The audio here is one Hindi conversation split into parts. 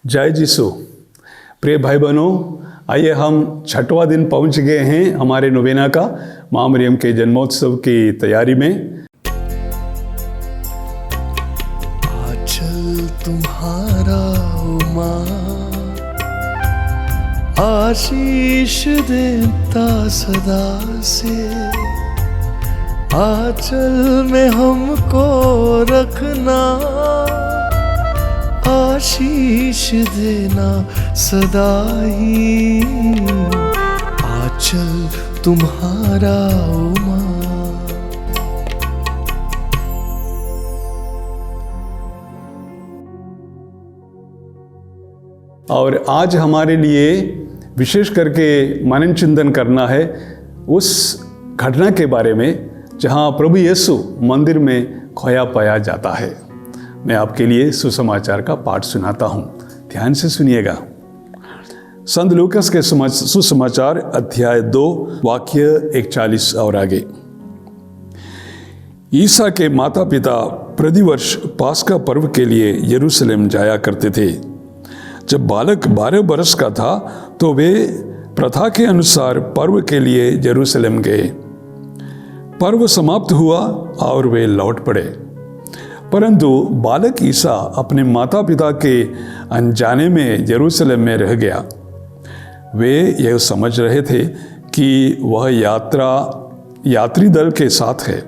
जय यीशु। प्रिय भाई बहनों, आइए हम छठवां दिन पहुंच गए हैं हमारे नोवेना का, माँ मरियम के जन्मोत्सव की तैयारी में। आंचल तुम्हारा माँ आशीष देता सदा से, आंचल में हमको रखना, आशीष देना सदा ही। आंचल तुम्हारा माँ। और आज हमारे लिए विशेष करके मनन चिंतन करना है उस घटना के बारे में जहाँ प्रभु यीशु मंदिर में खोया पाया जाता है। मैं आपके लिए सुसमाचार का पाठ सुनाता हूँ, ध्यान से सुनिएगा। संत लूकास के सुसमाचार अध्याय 2 वाक्य 41 और आगे। ईसा के माता पिता प्रतिवर्ष पास्का पर्व के लिए यरूशलेम जाया करते थे। जब बालक 12 बरस का था तो वे प्रथा के अनुसार पर्व के लिए यरूशलेम गए। पर्व समाप्त हुआ और वे लौट पड़े, परंतु बालक ईसा अपने माता पिता के अनजाने में यरूशलेम में रह गया। वे यह समझ रहे थे कि वह यात्री दल के साथ है,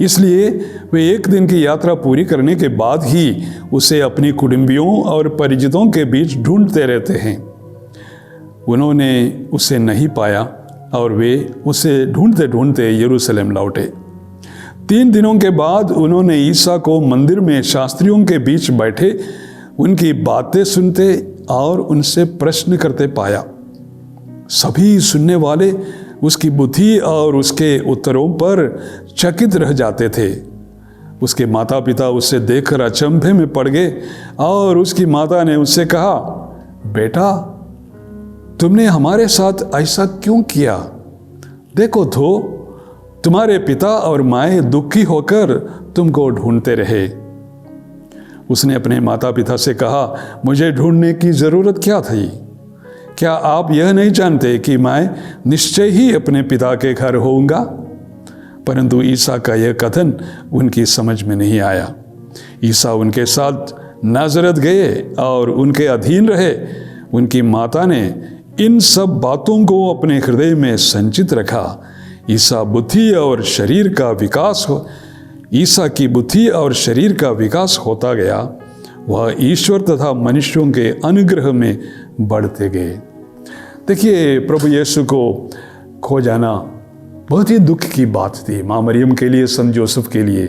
इसलिए वे एक दिन की यात्रा पूरी करने के बाद ही उसे अपनी कुटुंबियों और परिचितों के बीच ढूंढते रहते हैं। उन्होंने उसे नहीं पाया और वे उसे ढूंढते ढूंढते यरूशलेम लौटे। 3 दिनों के बाद उन्होंने ईसा को मंदिर में शास्त्रियों के बीच बैठे उनकी बातें सुनते और उनसे प्रश्न करते पाया। सभी सुनने वाले उसकी बुद्धि और उसके उत्तरों पर चकित रह जाते थे। उसके माता पिता उसे देखकर अचंभे में पड़ गए और उसकी माता ने उससे कहा, बेटा, तुमने हमारे साथ ऐसा क्यों किया? देखो तो तुम्हारे पिता और माए दुखी होकर तुमको ढूंढते रहे। उसने अपने माता पिता से कहा, मुझे ढूंढने की जरूरत क्या थी? क्या आप यह नहीं जानते कि मैं निश्चय ही अपने पिता के घर होऊंगा? परंतु ईसा का यह कथन उनकी समझ में नहीं आया। ईसा उनके साथ नाजरत गए और उनके अधीन रहे। उनकी माता ने इन सब बातों को अपने हृदय में संचित रखा। ईसा की बुद्धि और शरीर का विकास होता गया। वह ईश्वर तथा मनुष्यों के अनुग्रह में बढ़ते गए। देखिए, प्रभु यीशु को खो जाना बहुत ही दुख की बात थी माँ मरियम के लिए, संत जोसेफ के लिए।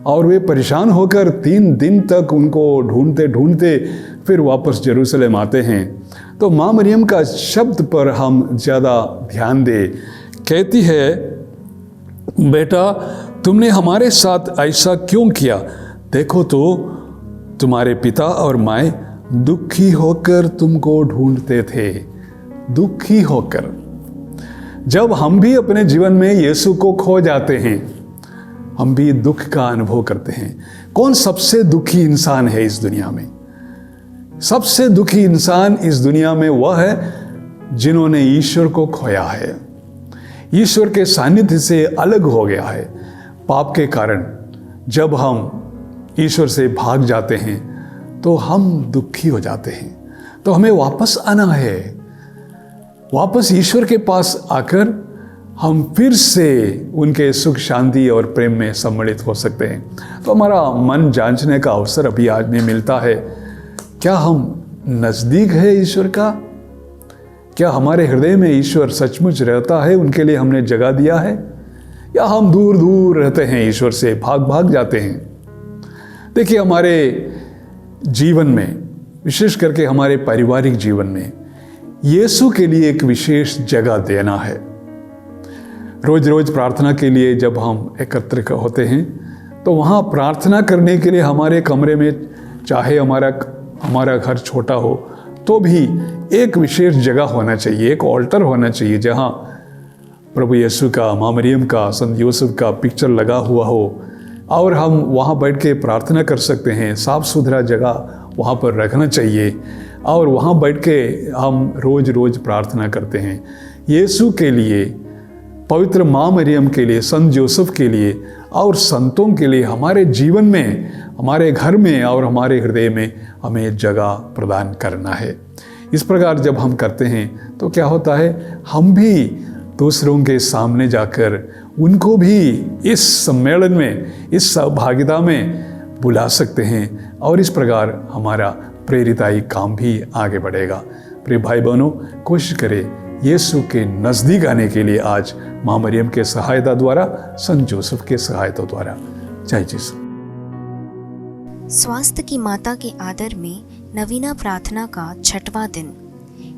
और वे परेशान होकर 3 दिन तक उनको ढूंढते ढूंढते फिर वापस यरूशलेम आते हैं। तो माँ मरियम का शब्द पर हम ज़्यादा ध्यान दें। कहती है, बेटा, तुमने हमारे साथ ऐसा क्यों किया? देखो तो तुम्हारे पिता और माए दुखी होकर तुमको ढूंढते थे। दुखी होकर। जब हम भी अपने जीवन में यीशु को खो जाते हैं, हम भी दुख का अनुभव करते हैं। कौन सबसे दुखी इंसान है इस दुनिया में? सबसे दुखी इंसान इस दुनिया में वह है जिन्होंने ईश्वर को खोया है, ईश्वर के सानिध्य से अलग हो गया है। पाप के कारण जब हम ईश्वर से भाग जाते हैं तो हम दुखी हो जाते हैं। तो हमें वापस आना है, वापस ईश्वर के पास आकर हम फिर से उनके सुख, शांति और प्रेम में सम्मिलित हो सकते हैं। तो हमारा मन जांचने का अवसर अभी आज में मिलता है। क्या हम नज़दीक है ईश्वर का? क्या हमारे हृदय में ईश्वर सचमुच रहता है? उनके लिए हमने जगह दिया है? या हम दूर दूर रहते हैं ईश्वर से, भाग भाग जाते हैं? देखिए, हमारे जीवन में, विशेष करके हमारे पारिवारिक जीवन में, यीशु के लिए एक विशेष जगह देना है। रोज रोज प्रार्थना के लिए जब हम एकत्र होते हैं तो वहाँ प्रार्थना करने के लिए हमारे कमरे में, चाहे हमारा घर छोटा हो तो भी एक विशेष जगह होना चाहिए, एक ऑल्टर होना चाहिए जहाँ प्रभु यीशु का, माँ मरियम का, संत यूसुफ का पिक्चर लगा हुआ हो और हम वहाँ बैठ के प्रार्थना कर सकते हैं। साफ सुथरा जगह वहाँ पर रखना चाहिए और वहाँ बैठ के हम रोज़ रोज़ प्रार्थना करते हैं। यीशु के लिए, पवित्र माँ मरियम के लिए, संत जोसेफ के लिए और संतों के लिए हमारे जीवन में, हमारे घर में और हमारे हृदय में हमें जगह प्रदान करना है। इस प्रकार जब हम करते हैं तो क्या होता है, हम भी दूसरों के सामने जाकर उनको भी इस सम्मेलन में, इस सहभागिता में बुला सकते हैं और इस प्रकार हमारा प्रेरिताई काम भी आगे बढ़ेगा। प्रिय भाई बहनों, कोशिश करें यीशु के नज़दीक आने के लिए आज माँ मरियम के सहायता द्वारा, संत जोसेफ के सहायता द्वारा। जय यीशु। स्वास्थ्य की माता के आदर में नवीना प्रार्थना का 6वां दिन।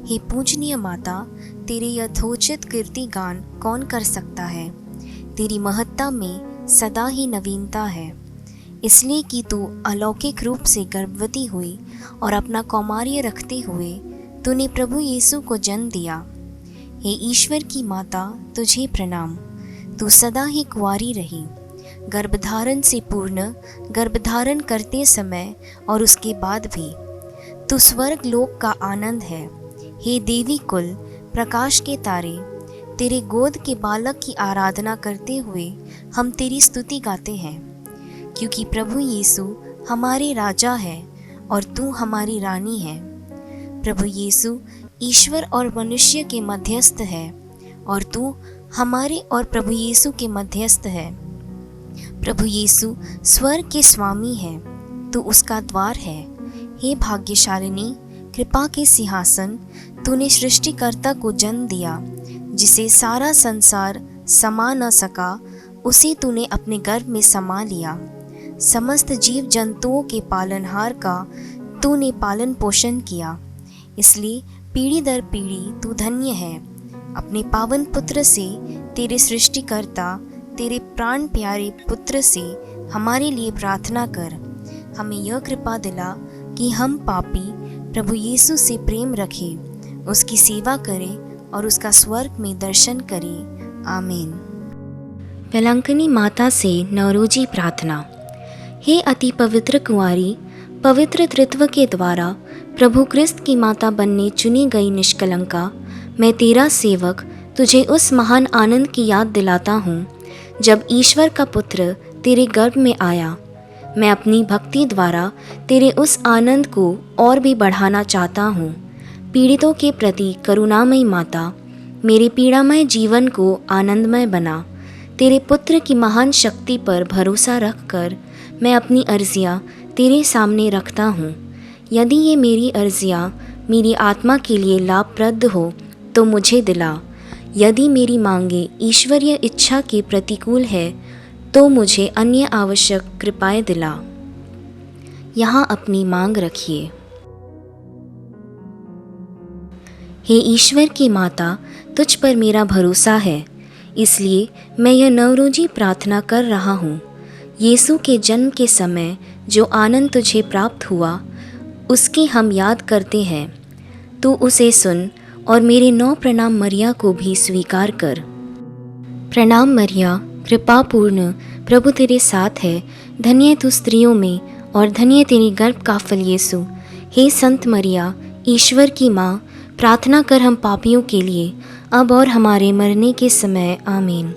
हे पूजनीय माता, तेरे यथोचित कीर्ति गान कौन कर सकता है। तेरी महत्ता में सदा ही नवीनता है, इसलिए कि तू अलौकिक रूप से गर्भवती हुई और अपना कौमार्य रखते हुए तूने प्रभु यीशु को जन्म दिया। हे ईश्वर की माता, तुझे प्रणाम। तू सदा ही कुंवारी रही, गर्भधारण से पूर्ण, गर्भधारण करते समय और उसके बाद भी। तू स्वर्ग लोक का आनंद है। हे देवी कुल, प्रकाश के तारे, तेरे गोद के बालक की आराधना करते हुए हम तेरी स्तुति गाते हैं, क्योंकि प्रभु यीशु हमारे राजा है और तू हमारी रानी है। प्रभु यीशु ईश्वर और मनुष्य के मध्यस्थ है और तू हमारे और प्रभु यीशु के मध्यस्थ है। प्रभु यीशु स्वर्ग के स्वामी है, तू उसका द्वार है। हे भाग्यशालिनी, कृपा के सिंहासन, तूने सृष्टिकर्ता को जन्म दिया, जिसे सारा संसार समा न सका, उसे तूने अपने गर्भ में समा लिया। समस्त जीव जंतुओं के पालनहार का तूने पालन पोषण किया, इसलिए पीढ़ी दर पीढ़ी तू धन्य है। अपने पावन पुत्र से, तेरे सृष्टिकर्ता, तेरे प्राण प्यारे पुत्र से हमारे लिए प्रार्थना कर। हमें यह कृपा दिला कि हम पापी प्रभु यीशु से प्रेम रखें, उसकी सेवा करें और उसका स्वर्ग में दर्शन करें। आमीन। वेलांकनी माता से नवरोजी प्रार्थना। हे अति पवित्र कुंवारी, पवित्र त्रित्व के द्वारा प्रभु क्रिस्त की माता बनने चुनी गई निष्कलंका, मैं तेरा सेवक तुझे उस महान आनंद की याद दिलाता हूँ जब ईश्वर का पुत्र तेरे गर्भ में आया। मैं अपनी भक्ति द्वारा तेरे उस आनंद को और भी बढ़ाना चाहता हूँ। पीड़ितों के प्रति करुणामयी माता, मेरे पीड़ामय जीवन को आनंदमय बना। तेरे पुत्र की महान शक्ति पर भरोसा रखकर मैं अपनी अर्जियाँ तेरे सामने रखता हूँ। यदि ये मेरी अर्जियाँ मेरी आत्मा के लिए लाभप्रद हो तो मुझे दिला। यदि मेरी मांगे ईश्वरीय इच्छा के प्रतिकूल है तो मुझे अन्य आवश्यक कृपाएं दिला। यहाँ अपनी मांग रखिए। हे ईश्वर की माता, तुझ पर मेरा भरोसा है, इसलिए मैं यह नवरोजी प्रार्थना कर रहा हूँ। यीशु के जन्म के समय जो आनंद तुझे प्राप्त हुआ, उसकी हम याद करते हैं। तू उसे सुन और मेरे 9 प्रणाम मरिया को भी स्वीकार कर। प्रणाम मरिया, कृपा पूर्ण, प्रभु तेरे साथ है। धन्य तू स्त्रियों में और धन्य तेरे गर्भ का फल यीशु। हे संत मरिया, ईश्वर की माँ, प्रार्थना कर हम पापियों के लिए, अब और हमारे मरने के समय। आमीन।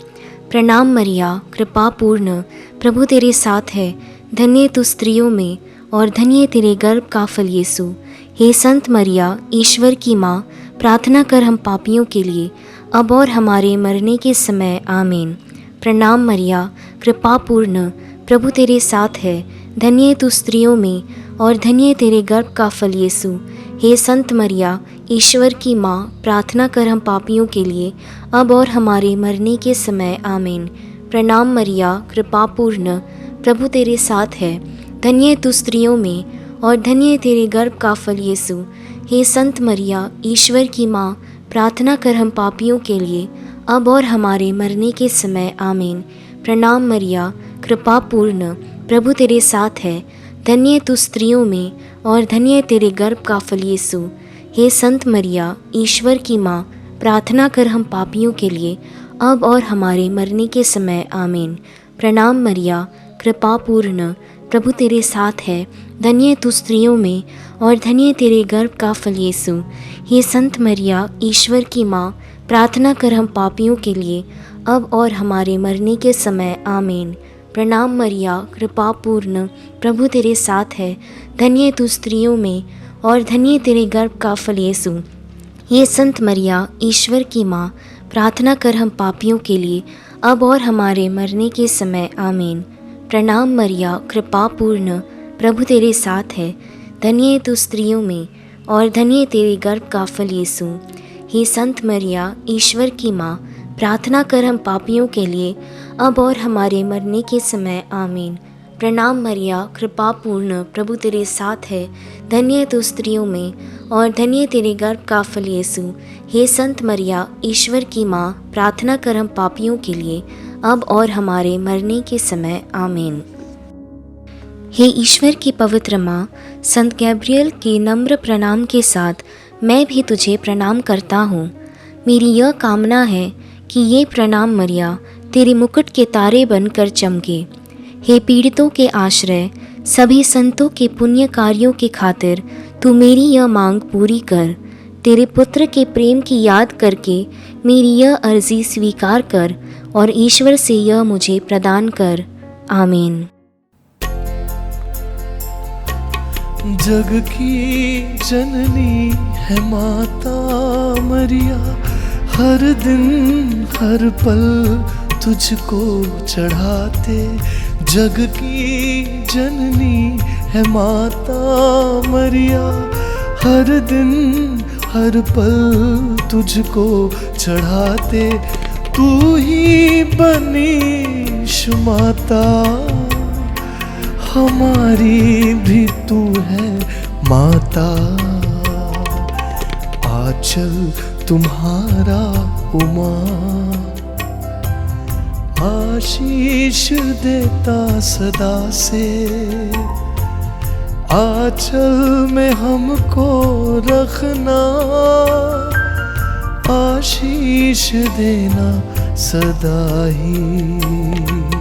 प्रणाम मरिया, कृपा पूर्ण, प्रभु तेरे साथ है। धन्य तू स्त्रियों में और धन्य तेरे गर्भ का फल यीशु। हे संत मरिया, ईश्वर की माँ, प्रार्थना कर हम पापियों के लिए, अब और हमारे मरने के समय। आमीन। प्रणाम मरिया, कृपा पूर्ण, प्रभु तेरे साथ है। धन्य तू स्त्रियों में और धन्य तेरे गर्भ का फल यीशु। हे संत मरिया, ईश्वर की माँ, प्रार्थना कर हम पापियों के लिए, अब और हमारे मरने के समय। आमीन। प्रणाम मरिया, कृपा पूर्ण, प्रभु तेरे साथ है। धन्य तू स्त्रियों में और धन्य तेरे गर्भ का फल यीशु। हे संत मरिया, ईश्वर की माँ, प्रार्थना कर हम पापियों के लिए, अब और हमारे मरने के समय। आमीन। प्रणाम मरिया, कृपा पूर्ण, प्रभु तेरे साथ है। धन्य तू स्त्रियों में और धन्य तेरे गर्भ का फल यीशु। हे संत मरिया, ईश्वर की माँ, प्रार्थना कर हम पापियों के लिए, अब और हमारे मरने के समय। आमीन। प्रणाम मरिया, कृपा पूर्ण, प्रभु तेरे साथ है। धन्य तू स्त्रियों में और धन्य तेरे गर्भ का फल यीशु। हे संत मरिया, ईश्वर की माँ, प्रार्थना कर हम पापियों के लिए, अब और हमारे मरने के समय, आमीन। प्रणाम मरिया, कृपा पूर्ण, प्रभु तेरे साथ है। धन्य तू स्त्रियों में और धन्य तेरे गर्भ का फल यीशु। हे संत मरिया, ईश्वर की माँ, प्रार्थना कर हम पापियों के लिए, अब और हमारे मरने के समय, आमीन। प्रणाम मरिया, कृपा पूर्ण, प्रभु तेरे साथ है। धन्य तू स्त्रियों में और धन्य तेरे गर्भ का फल यीशु। हे संत मरिया, ईश्वर की माँ, प्रार्थना कर हम पापियों के लिए, अब और हमारे मरने के समय, आमीन। प्रणाम मरिया, कृपा पूर्ण, प्रभु तेरे साथ है। धन्य तू स्त्रियों में और धन्य तेरे गर्भ का फल यीशु। हे संत मरिया, ईश्वर की माँ, प्रार्थना कर हम पापियों के लिए, अब और हमारे मरने के समय, आमीन। हे ईश्वर की पवित्र माँ, संत गैब्रियल के नम्र प्रणाम के साथ मैं भी तुझे प्रणाम करता हूँ। मेरी यह कामना है कि ये प्रणाम मरिया तेरे मुकुट के तारे बनकर चमके। हे पीड़ितों के आश्रय, सभी संतों के पुण्य कार्यों के खातिर तू मेरी यह मांग पूरी कर। तेरे पुत्र के प्रेम की याद करके मेरी यह अर्जी स्वीकार कर और ईश्वर से यह मुझे प्रदान कर, आमीन। जग की जननी है माता मरिया, हर दिन हर पल तुझको चढ़ाते। जग की जननी है माता मरिया, हर दिन हर पल तुझको चढ़ाते। तू ही बनी माता, हमारी भी तू है माता। आंचल तुम्हारा उमा, आशीष देता सदा से। आंचल में हमको रखना, आशीष देना सदा ही।